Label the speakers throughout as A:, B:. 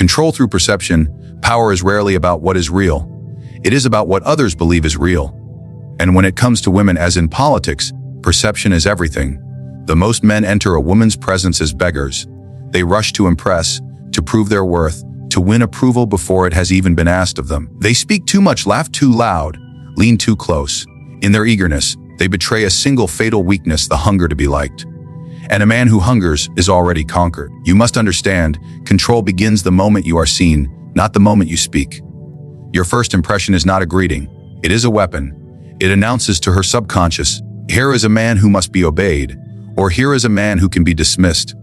A: Control through perception, power is rarely about what is real. It is about what others believe is real. And when it comes to women, as in politics, perception is everything. The most men enter a woman's presence as beggars. They rush to impress, to prove their worth, to win approval before it has even been asked of them. They speak too much, laugh too loud, lean too close. In their eagerness, they betray a single fatal weakness, the hunger to be liked. And a man who hungers is already conquered. You must understand, control begins the moment you are seen, not the moment you speak. Your first impression is not a greeting. It is a weapon. It announces to her subconscious, here is a man who must be obeyed, or here is a man who can be dismissed.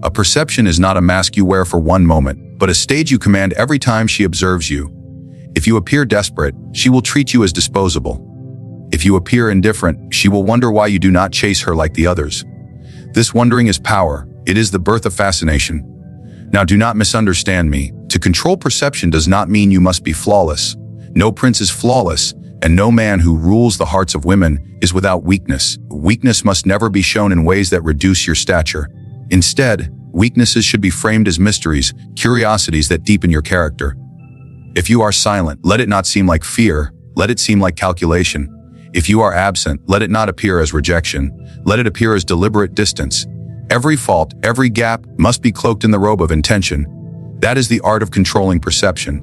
A: A perception is not a mask you wear for one moment, but a stage you command every time she observes you. If you appear desperate, she will treat you as disposable. If you appear indifferent, she will wonder why you do not chase her like the others. This wondering is power. It is the birth of fascination. Now, do not misunderstand me. To control perception does not mean you must be flawless. No prince is flawless, and no man who rules the hearts of women is without weakness. Weakness must never be shown in ways that reduce your stature. Instead, weaknesses should be framed as mysteries, curiosities that deepen your character. If you are silent, let it not seem like fear, let it seem like calculation. If you are absent, let it not appear as rejection, let it appear as deliberate distance. Every fault, every gap must be cloaked in the robe of intention. That is the art of controlling perception.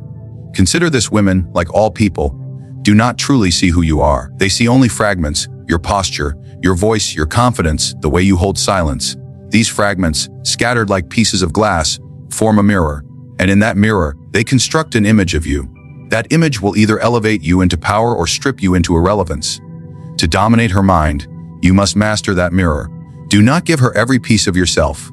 A: Consider this: women, like all people, do not truly see who you are. They see only fragments: your posture, your voice, your confidence, the way you hold silence. These fragments, scattered like pieces of glass, form a mirror, and in that mirror, they construct an image of you. That image will either elevate you into power or strip you into irrelevance. To dominate her mind, you must master that mirror. Do not give her every piece of yourself.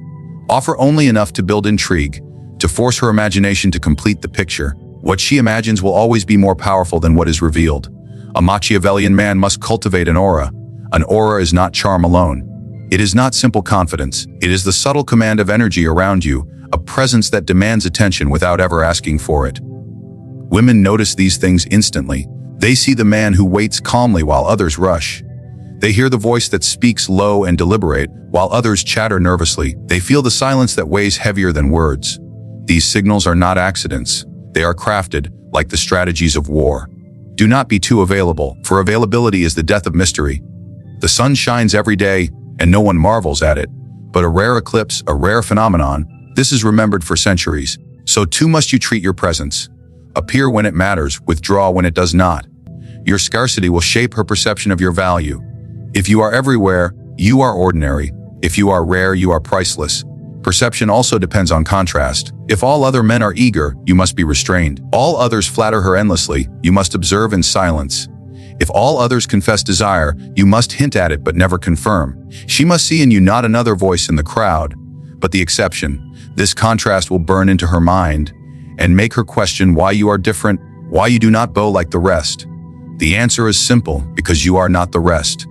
A: Offer only enough to build intrigue, to force her imagination to complete the picture. What she imagines will always be more powerful than what is revealed. A Machiavellian man must cultivate an aura. An aura is not charm alone. It is not simple confidence. It is the subtle command of energy around you, a presence that demands attention without ever asking for it. Women notice these things instantly. They see the man who waits calmly while others rush. They hear the voice that speaks low and deliberate while others chatter nervously. They feel the silence that weighs heavier than words. These signals are not accidents. They are crafted, like the strategies of war. Do not be too available, for availability is the death of mystery. The sun shines every day, and no one marvels at it. But a rare eclipse, a rare phenomenon, this is remembered for centuries. So too must you treat your presence. Appear when it matters, withdraw when it does not. Your scarcity will shape her perception of your value. If you are everywhere, you are ordinary. If you are rare, you are priceless. Perception also depends on contrast. If all other men are eager, you must be restrained. All others flatter her endlessly, you must observe in silence. If all others confess desire, you must hint at it but never confirm. She must see in you not another voice in the crowd, but the exception. This contrast will burn into her mind and make her question why you are different, why you do not bow like the rest. The answer is simple: because you are not the rest.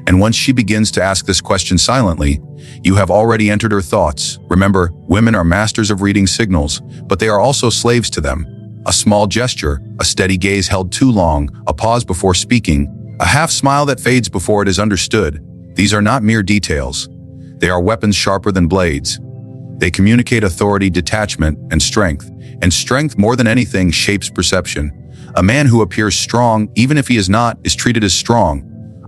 A: And once she begins to ask this question silently, you have already entered her thoughts. Remember, women are masters of reading signals, but they are also slaves to them. A small gesture, a steady gaze held too long, a pause before speaking, a half smile that fades before it is understood. These are not mere details. They are weapons sharper than blades. They communicate authority, detachment, and strength more than anything shapes perception. A man who appears strong, even if he is not, is treated as strong.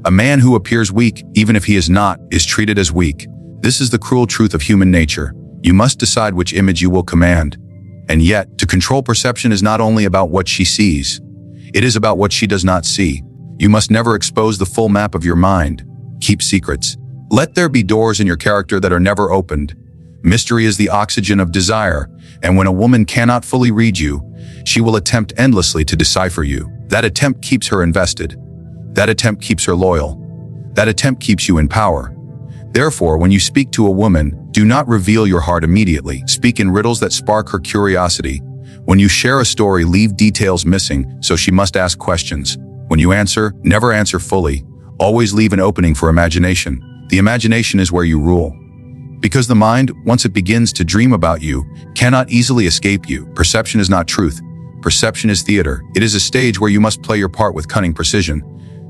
A: A man who appears weak, even if he is not, is treated as weak. This is the cruel truth of human nature. You must decide which image you will command. And yet, to control perception is not only about what she sees. It is about what she does not see. You must never expose the full map of your mind. Keep secrets. Let there be doors in your character that are never opened. Mystery is the oxygen of desire, and when a woman cannot fully read you, she will attempt endlessly to decipher you. That attempt keeps her invested. That attempt keeps her loyal. That attempt keeps you in power. Therefore, when you speak to a woman, do not reveal your heart immediately. Speak in riddles that spark her curiosity. When you share a story, leave details missing, so she must ask questions. When you answer, never answer fully. Always leave an opening for imagination. The imagination is where you rule. Because the mind, once it begins to dream about you, cannot easily escape you. Perception is not truth. Perception is theater. It is a stage where you must play your part with cunning precision.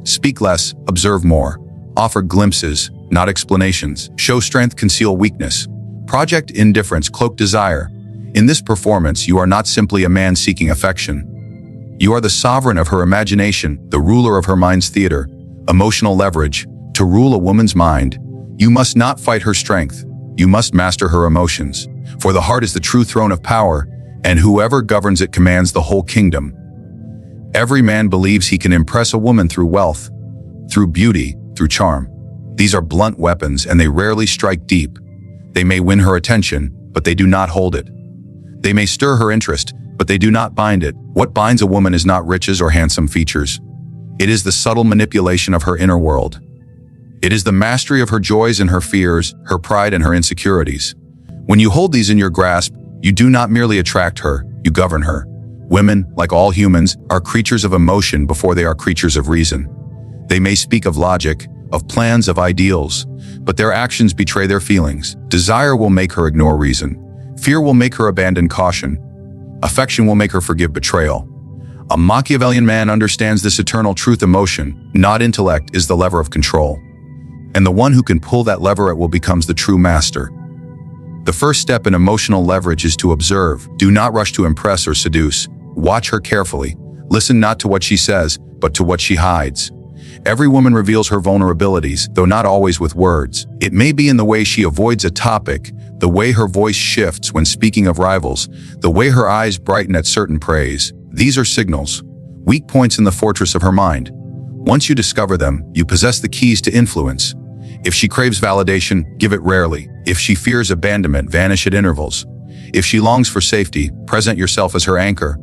A: Speak less, observe more. Offer glimpses, not explanations. Show strength, conceal weakness. Project indifference, cloak desire. In this performance, you are not simply a man seeking affection. You are the sovereign of her imagination, the ruler of her mind's theater. Emotional leverage. To rule a woman's mind, you must not fight her strength. You must master her emotions. For the heart is the true throne of power, and whoever governs it commands the whole kingdom. Every man believes he can impress a woman through wealth, through beauty, through charm. These are blunt weapons, and they rarely strike deep. They may win her attention, but they do not hold it. They may stir her interest, but they do not bind it. What binds a woman is not riches or handsome features. It is the subtle manipulation of her inner world. It is the mastery of her joys and her fears, her pride and her insecurities. When you hold these in your grasp, you do not merely attract her, you govern her. Women, like all humans, are creatures of emotion before they are creatures of reason. They may speak of logic, of plans, of ideals, but their actions betray their feelings. Desire will make her ignore reason. Fear will make her abandon caution. Affection will make her forgive betrayal. A Machiavellian man understands this eternal truth. Emotion, not intellect, is the lever of control. And the one who can pull that lever at will becomes the true master. The first step in emotional leverage is to observe. Do not rush to impress or seduce. Watch her carefully. Listen not to what she says, but to what she hides. Every woman reveals her vulnerabilities, though not always with words. It may be in the way she avoids a topic, the way her voice shifts when speaking of rivals, the way her eyes brighten at certain praise. These are signals, weak points in the fortress of her mind. Once you discover them, you possess the keys to influence. If she craves validation, give it rarely. If she fears abandonment, vanish at intervals. If she longs for safety, present yourself as her anchor.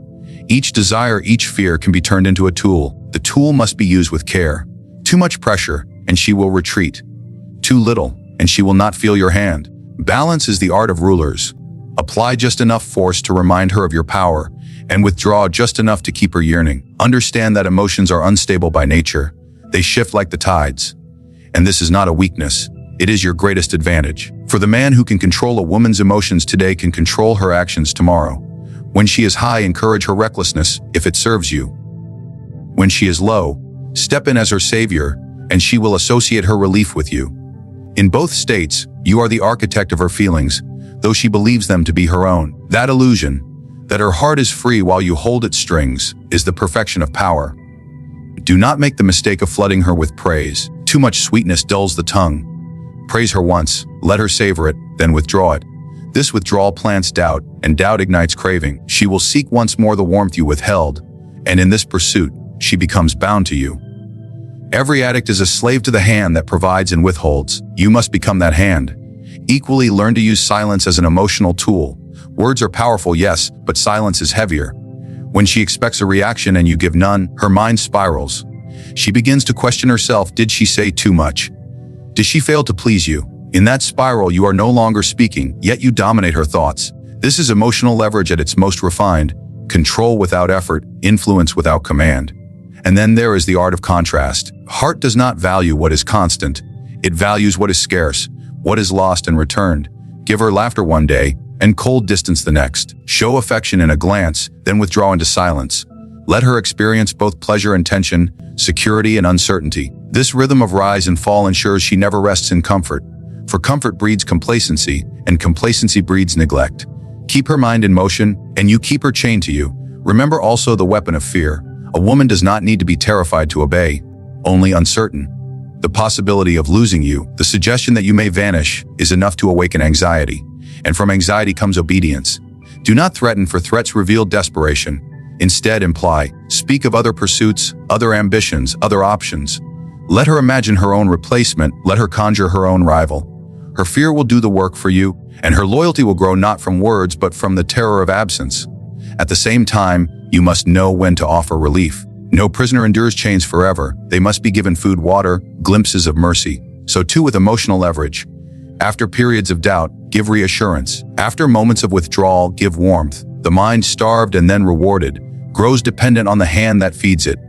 A: Each desire, each fear can be turned into a tool. The tool must be used with care. Too much pressure, and she will retreat. Too little, and she will not feel your hand. Balance is the art of rulers. Apply just enough force to remind her of your power, and withdraw just enough to keep her yearning. Understand that emotions are unstable by nature. They shift like the tides. And this is not a weakness. It is your greatest advantage. For the man who can control a woman's emotions today can control her actions tomorrow. When she is high, encourage her recklessness if it serves you. When she is low, step in as her savior, and she will associate her relief with you. In both states, you are the architect of her feelings, though she believes them to be her own. That illusion, that her heart is free while you hold its strings, is the perfection of power. Do not make the mistake of flooding her with praise. Too much sweetness dulls the tongue. Praise her once, let her savor it, then withdraw it. This withdrawal plants doubt, and doubt ignites craving. She will seek once more the warmth you withheld, and in this pursuit, she becomes bound to you. Every addict is a slave to the hand that provides and withholds. You must become that hand. Equally, learn to use silence as an emotional tool. Words are powerful, yes, but silence is heavier. When she expects a reaction and you give none, her mind spirals. She begins to question herself. Did she say too much? Did she fail to please you? In that spiral, you are no longer speaking, yet you dominate her thoughts. This is emotional leverage at its most refined. Control without effort, influence without command. And then there is the art of contrast. Heart does not value what is constant. It values what is scarce, what is lost and returned. Give her laughter one day, and cold distance the next. Show affection in a glance, then withdraw into silence. Let her experience both pleasure and tension, security and uncertainty. This rhythm of rise and fall ensures she never rests in comfort. For comfort breeds complacency, and complacency breeds neglect. Keep her mind in motion, and you keep her chained to you. Remember also the weapon of fear. A woman does not need to be terrified to obey, only uncertain. The possibility of losing you, the suggestion that you may vanish, is enough to awaken anxiety. And from anxiety comes obedience. Do not threaten, for threats reveal desperation. Instead, imply, speak of other pursuits, other ambitions, other options. Let her imagine her own replacement, let her conjure her own rival. Her fear will do the work for you, and her loyalty will grow not from words but from the terror of absence. At the same time, you must know when to offer relief. No prisoner endures chains forever. They must be given food, water, glimpses of mercy. So too with emotional leverage. After periods of doubt, give reassurance. After moments of withdrawal, give warmth. The mind, starved and then rewarded, grows dependent on the hand that feeds it.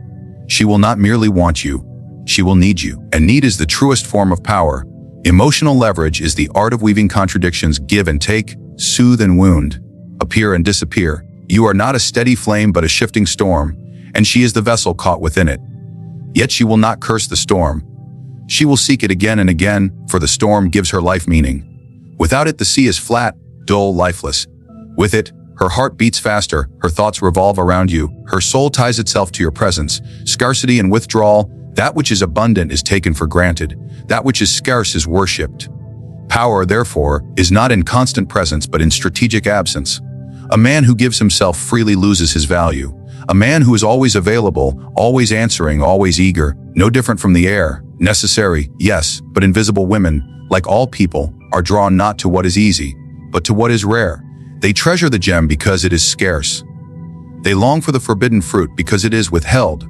A: She will not merely want you, she will need you. And need is the truest form of power. Emotional leverage is the art of weaving contradictions, give and take, soothe and wound, appear and disappear. You are not a steady flame but a shifting storm, and she is the vessel caught within it. Yet she will not curse the storm. She will seek it again and again, for the storm gives her life meaning. Without it, the sea is flat, dull, lifeless. With it, her heart beats faster, her thoughts revolve around you, her soul ties itself to your presence. Scarcity and withdrawal, that which is abundant is taken for granted, that which is scarce is worshipped. Power, therefore, is not in constant presence but in strategic absence. A man who gives himself freely loses his value. A man who is always available, always answering, always eager, no different from the air, necessary, yes, but invisible women, like all people, are drawn not to what is easy, but to what is rare. They treasure the gem because it is scarce. They long for the forbidden fruit because it is withheld.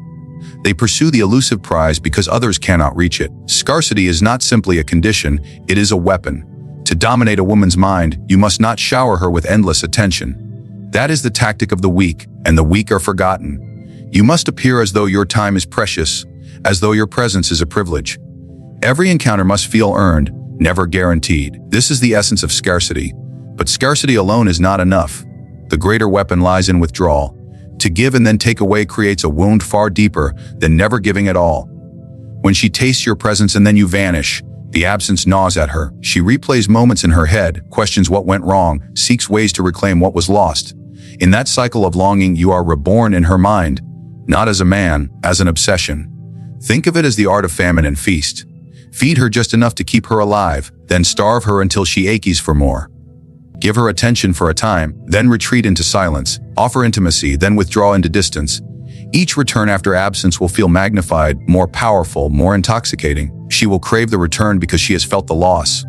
A: They pursue the elusive prize because others cannot reach it. Scarcity is not simply a condition, it is a weapon. To dominate a woman's mind, you must not shower her with endless attention. That is the tactic of the weak, and the weak are forgotten. You must appear as though your time is precious, as though your presence is a privilege. Every encounter must feel earned, never guaranteed. This is the essence of scarcity. But scarcity alone is not enough. The greater weapon lies in withdrawal. To give and then take away creates a wound far deeper than never giving at all. When she tastes your presence and then you vanish, the absence gnaws at her. She replays moments in her head, questions what went wrong, seeks ways to reclaim what was lost. In that cycle of longing, you are reborn in her mind, not as a man, as an obsession. Think of it as the art of famine and feast. Feed her just enough to keep her alive, then starve her until she aches for more. Give her attention for a time, then retreat into silence. Offer intimacy, then withdraw into distance. Each return after absence will feel magnified, more powerful, more intoxicating. She will crave the return because she has felt the loss.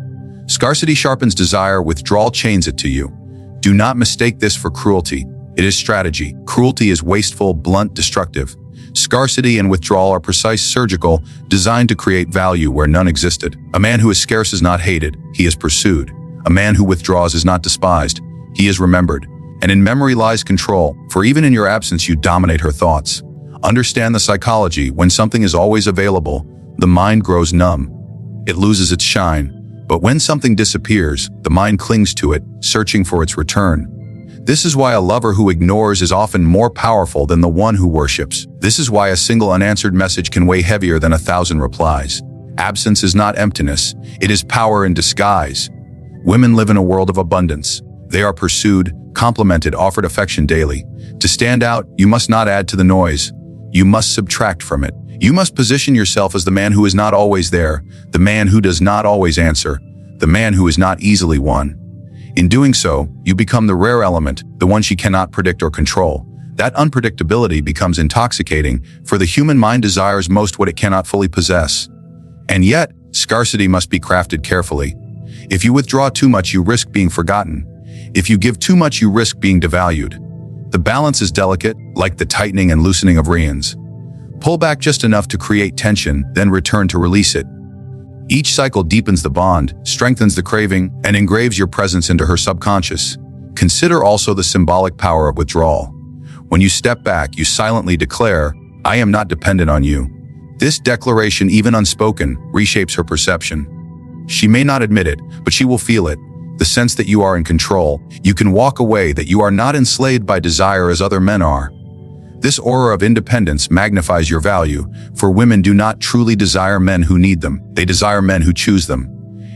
A: Scarcity sharpens desire, withdrawal chains it to you. Do not mistake this for cruelty. It is strategy. Cruelty is wasteful, blunt, destructive. Scarcity and withdrawal are precise, surgical, designed to create value where none existed. A man who is scarce is not hated, he is pursued. A man who withdraws is not despised, he is remembered. And in memory lies control, for even in your absence you dominate her thoughts. Understand the psychology. When something is always available, the mind grows numb. It loses its shine. But when something disappears, the mind clings to it, searching for its return. This is why a lover who ignores is often more powerful than the one who worships. This is why a single unanswered message can weigh heavier than 1,000 replies. Absence is not emptiness, it is power in disguise. Women live in a world of abundance. They are pursued, complimented, offered affection daily. To stand out, you must not add to the noise. You must subtract from it. You must position yourself as the man who is not always there, the man who does not always answer, the man who is not easily won. In doing so, you become the rare element, the one she cannot predict or control. That unpredictability becomes intoxicating, for the human mind desires most what it cannot fully possess. And yet, scarcity must be crafted carefully. If you withdraw too much, you risk being forgotten. If you give too much, you risk being devalued. The balance is delicate, like the tightening and loosening of reins. Pull back just enough to create tension, then return to release it. Each cycle deepens the bond, strengthens the craving, and engraves your presence into her subconscious. Consider also the symbolic power of withdrawal. When you step back, you silently declare, "I am not dependent on you." This declaration, even unspoken, reshapes her perception. She may not admit it, but she will feel it. The sense that you are in control. You can walk away, that you are not enslaved by desire as other men are. This aura of independence magnifies your value, for women do not truly desire men who need them. They desire men who choose them.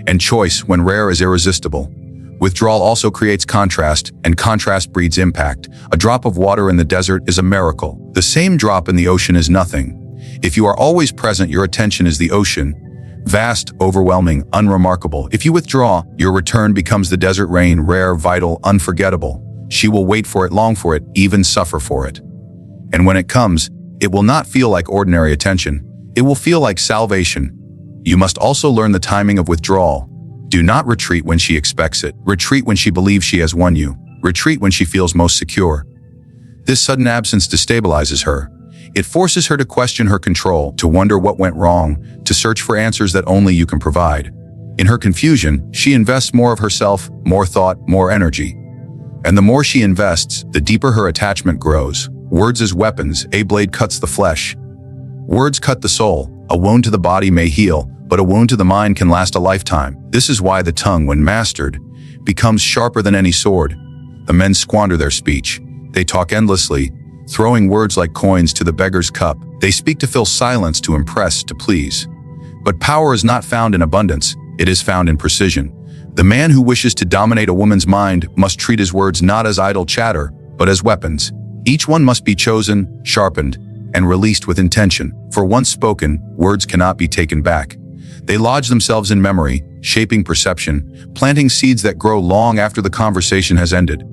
A: And choice, when rare, is irresistible. Withdrawal also creates contrast, and contrast breeds impact. A drop of water in the desert is a miracle. The same drop in the ocean is nothing. If you are always present, your attention is the ocean. Vast, overwhelming, unremarkable. If you withdraw, your return becomes the desert rain, rare, vital, unforgettable. She will wait for it, long for it, even suffer for it. And when it comes, it will not feel like ordinary attention. It will feel like salvation. You must also learn the timing of withdrawal. Do not retreat when she expects it. Retreat when she believes she has won you. Retreat when she feels most secure. This sudden absence destabilizes her. It forces her to question her control, to wonder what went wrong, to search for answers that only you can provide. In her confusion, she invests more of herself, more thought, more energy. And the more she invests, the deeper her attachment grows. Words as weapons, a blade cuts the flesh. Words cut the soul. A wound to the body may heal, but a wound to the mind can last a lifetime. This is why the tongue, when mastered, becomes sharper than any sword. The men squander their speech. They talk endlessly, throwing words like coins to the beggar's cup. They speak to fill silence, to impress, to please. But power is not found in abundance, it is found in precision. The man who wishes to dominate a woman's mind must treat his words not as idle chatter, but as weapons. Each one must be chosen, sharpened, and released with intention. For once spoken, words cannot be taken back. They lodge themselves in memory, shaping perception, planting seeds that grow long after the conversation has ended.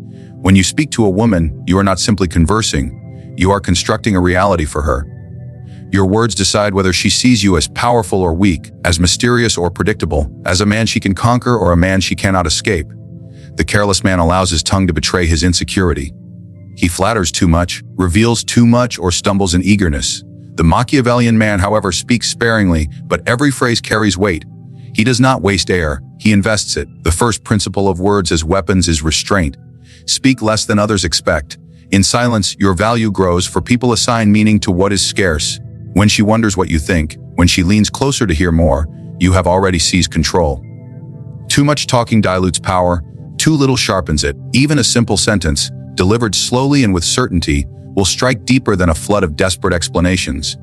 A: When you speak to a woman, you are not simply conversing, you are constructing a reality for her. Your words decide whether she sees you as powerful or weak, as mysterious or predictable, as a man she can conquer or a man she cannot escape. The careless man allows his tongue to betray his insecurity. He flatters too much, reveals too much, or stumbles in eagerness. The Machiavellian man, however, speaks sparingly, but every phrase carries weight. He does not waste air, he invests it. The first principle of words as weapons is restraint. Speak less than others expect. In silence, your value grows, for people assign meaning to what is scarce. When she wonders what you think, when she leans closer to hear more, you have already seized control. Too much talking dilutes power, too little sharpens it. Even a simple sentence, delivered slowly and with certainty, will strike deeper than a flood of desperate explanations.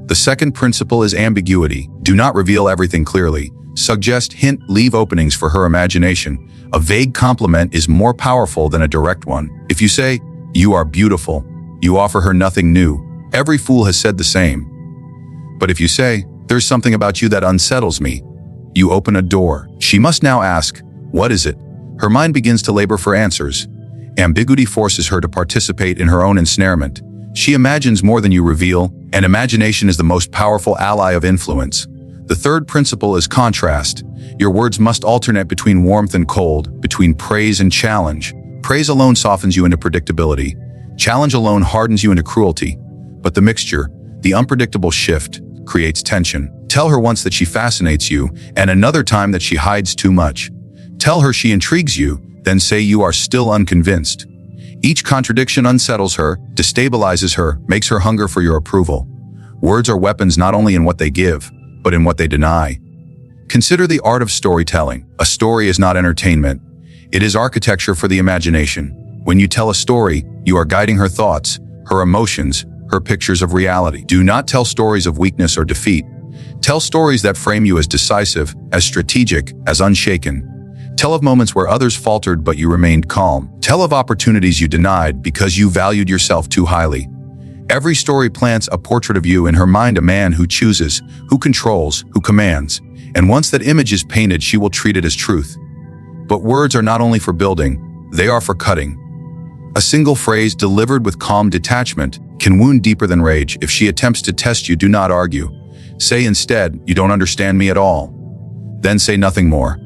A: The second principle is ambiguity. Do not reveal everything clearly. Suggest, hint, leave openings for her imagination. A vague compliment is more powerful than a direct one. If you say, "You are beautiful," you offer her nothing new. Every fool has said the same. But if you say, "There's something about you that unsettles me," you open a door. She must now ask, "What is it?" Her mind begins to labor for answers. Ambiguity forces her to participate in her own ensnarement. She imagines more than you reveal, and imagination is the most powerful ally of influence. The third principle is contrast. Your words must alternate between warmth and cold, between praise and challenge. Praise alone softens you into predictability. Challenge alone hardens you into cruelty. But the mixture, the unpredictable shift, creates tension. Tell her once that she fascinates you, and another time that she hides too much. Tell her she intrigues you, then say you are still unconvinced. Each contradiction unsettles her, destabilizes her, makes her hunger for your approval. Words are weapons not only in what they give, but in what they deny. Consider the art of storytelling. A story is not entertainment. It is architecture for the imagination. When you tell a story, you are guiding her thoughts, her emotions, her pictures of reality. Do not tell stories of weakness or defeat. Tell stories that frame you as decisive, as strategic, as unshaken. Tell of moments where others faltered but you remained calm. Tell of opportunities you denied because you valued yourself too highly. Every story plants a portrait of you in her mind, a man who chooses, who controls, who commands. And once that image is painted, she will treat it as truth. But words are not only for building, they are for cutting. A single phrase delivered with calm detachment can wound deeper than rage. If she attempts to test you, do not argue. Say instead, "You don't understand me at all." Then say nothing more.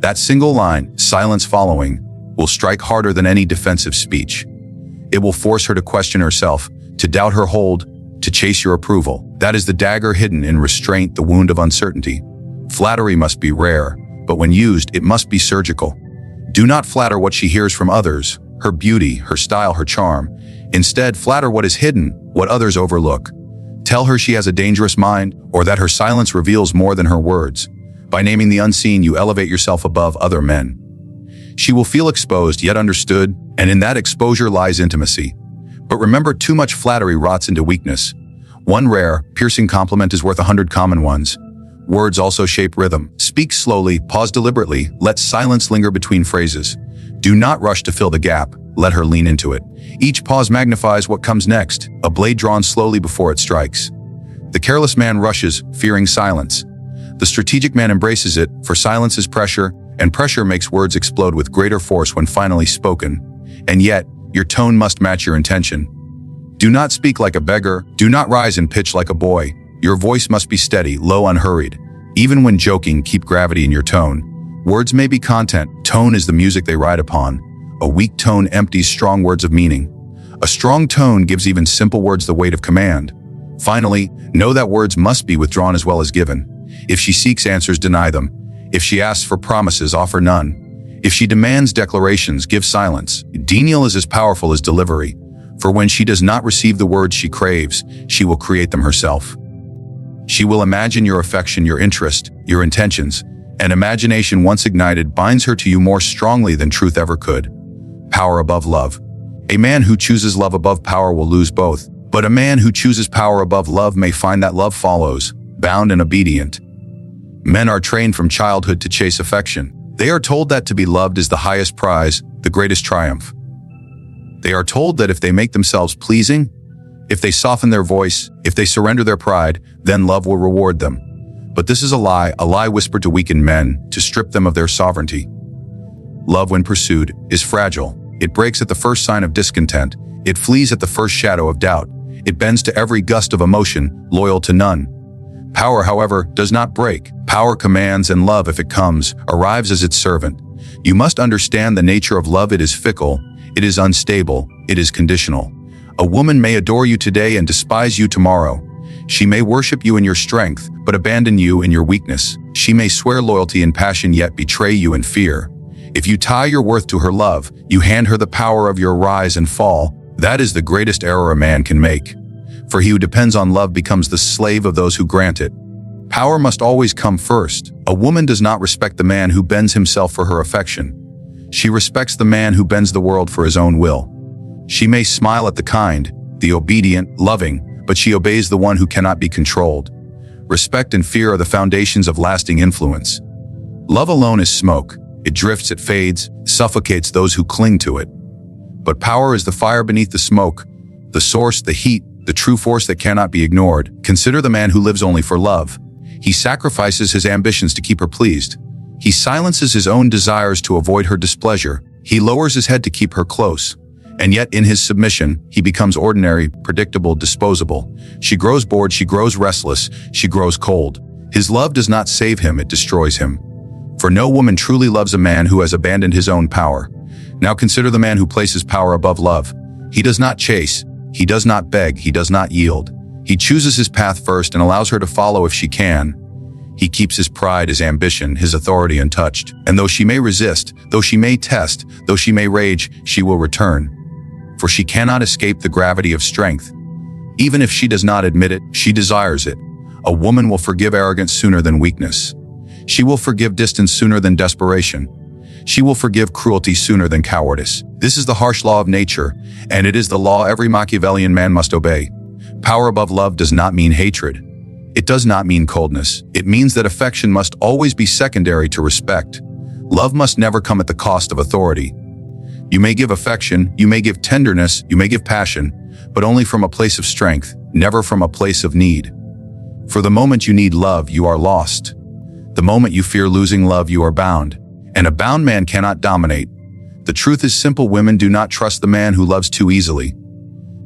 A: That single line, silence following, will strike harder than any defensive speech. It will force her to question herself, to doubt her hold, to chase your approval. That is the dagger hidden in restraint, the wound of uncertainty. Flattery must be rare, but when used, it must be surgical. Do not flatter what she hears from others, her beauty, her style, her charm. Instead, flatter what is hidden, what others overlook. Tell her she has a dangerous mind, or that her silence reveals more than her words. By naming the unseen, you elevate yourself above other men. She will feel exposed yet understood, and in that exposure lies intimacy. But remember, too much flattery rots into weakness. One rare, piercing compliment is worth 100 common ones. Words also shape rhythm. Speak slowly, pause deliberately, let silence linger between phrases. Do not rush to fill the gap, let her lean into it. Each pause magnifies what comes next, a blade drawn slowly before it strikes. The careless man rushes, fearing silence. The strategic man embraces it, for silence is pressure, and pressure makes words explode with greater force when finally spoken. And yet, your tone must match your intention. Do not speak like a beggar, do not rise in pitch like a boy. Your voice must be steady, low, unhurried. Even when joking, keep gravity in your tone. Words may be content, tone is the music they ride upon. A weak tone empties strong words of meaning. A strong tone gives even simple words the weight of command. Finally, know that words must be withdrawn as well as given. If she seeks answers, deny them. If she asks for promises, offer none. If she demands declarations, give silence. Denial is as powerful as delivery, for when she does not receive the words she craves, she will create them herself. She will imagine your affection, your interest, your intentions, and imagination once ignited binds her to you more strongly than truth ever could. Power above love. A man who chooses love above power will lose both, but a man who chooses power above love may find that love follows, bound and obedient. Men are trained from childhood to chase affection. They are told that to be loved is the highest prize, the greatest triumph. They are told that if they make themselves pleasing, if they soften their voice, if they surrender their pride, then love will reward them. But this is a lie whispered to weaken men, to strip them of their sovereignty. Love, when pursued, is fragile. It breaks at the first sign of discontent. It flees at the first shadow of doubt. It bends to every gust of emotion, loyal to none. Power, however, does not break. Power commands, and love, if it comes, arrives as its servant. You must understand the nature of love. It is fickle, it is unstable, it is conditional. A woman may adore you today and despise you tomorrow. She may worship you in your strength, but abandon you in your weakness. She may swear loyalty in passion, yet betray you in fear. If you tie your worth to her love, you hand her the power of your rise and fall. That is the greatest error a man can make. For he who depends on love becomes the slave of those who grant it. Power must always come first. A woman does not respect the man who bends himself for her affection. She respects the man who bends the world for his own will. She may smile at the kind, the obedient, loving, but she obeys the one who cannot be controlled. Respect and fear are the foundations of lasting influence. Love alone is smoke. It drifts, it fades, suffocates those who cling to it. But power is the fire beneath the smoke, the source, the heat, the true force that cannot be ignored. Consider the man who lives only for love. He sacrifices his ambitions to keep her pleased. He silences his own desires to avoid her displeasure. He lowers his head to keep her close. And yet in his submission, he becomes ordinary, predictable, disposable. She grows bored, she grows restless, she grows cold. His love does not save him, it destroys him. For no woman truly loves a man who has abandoned his own power. Now consider the man who places power above love. He does not chase, he does not beg, he does not yield. He chooses his path first and allows her to follow if she can. He keeps his pride, his ambition, his authority untouched. And though she may resist, though she may test, though she may rage, she will return. For she cannot escape the gravity of strength. Even if she does not admit it, she desires it. A woman will forgive arrogance sooner than weakness. She will forgive distance sooner than desperation. She will forgive cruelty sooner than cowardice. This is the harsh law of nature, and it is the law every Machiavellian man must obey. Power above love does not mean hatred. It does not mean coldness. It means that affection must always be secondary to respect. Love must never come at the cost of authority. You may give affection, you may give tenderness, you may give passion, but only from a place of strength, never from a place of need. For the moment you need love, you are lost. The moment you fear losing love, you are bound. And a bound man cannot dominate. The truth is simple: women do not trust the man who loves too easily.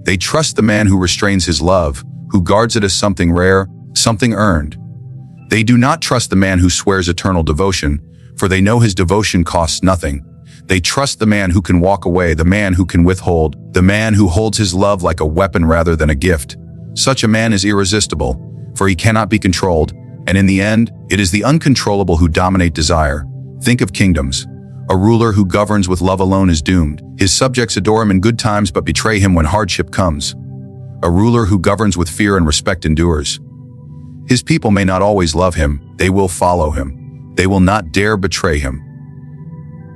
A: They trust the man who restrains his love, who guards it as something rare, something earned. They do not trust the man who swears eternal devotion, for they know his devotion costs nothing. They trust the man who can walk away, the man who can withhold, the man who holds his love like a weapon rather than a gift. Such a man is irresistible, for he cannot be controlled, and in the end, it is the uncontrollable who dominate desire. Think of kingdoms. A ruler who governs with love alone is doomed. His subjects adore him in good times but betray him when hardship comes. A ruler who governs with fear and respect endures. His people may not always love him, they will follow him. They will not dare betray him.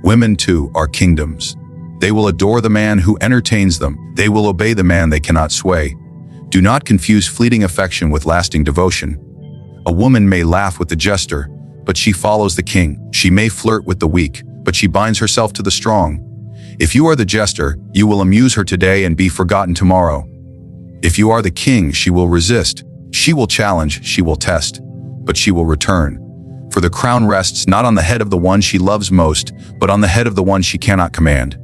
A: Women, too, are kingdoms. They will adore the man who entertains them. They will obey the man they cannot sway. Do not confuse fleeting affection with lasting devotion. A woman may laugh with the jester, but she follows the king. She may flirt with the weak, but she binds herself to the strong. If you are the jester, you will amuse her today and be forgotten tomorrow. If you are the king, she will resist. She will challenge, she will test, but she will return. For the crown rests not on the head of the one she loves most, but on the head of the one she cannot command.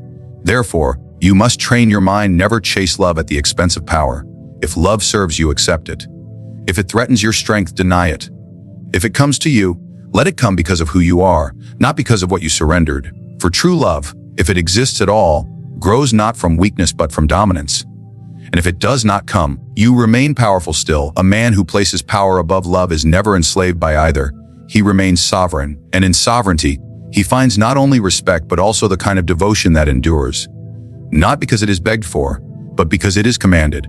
A: Therefore, you must train your mind, never chase love at the expense of power. If love serves you, accept it. If it threatens your strength, deny it. If it comes to you, let it come because of who you are, not because of what you surrendered. For true love, if it exists at all, grows not from weakness but from dominance. And if it does not come, you remain powerful still. A man who places power above love is never enslaved by either. He remains sovereign, and in sovereignty, he finds not only respect but also the kind of devotion that endures. Not because it is begged for, but because it is commanded.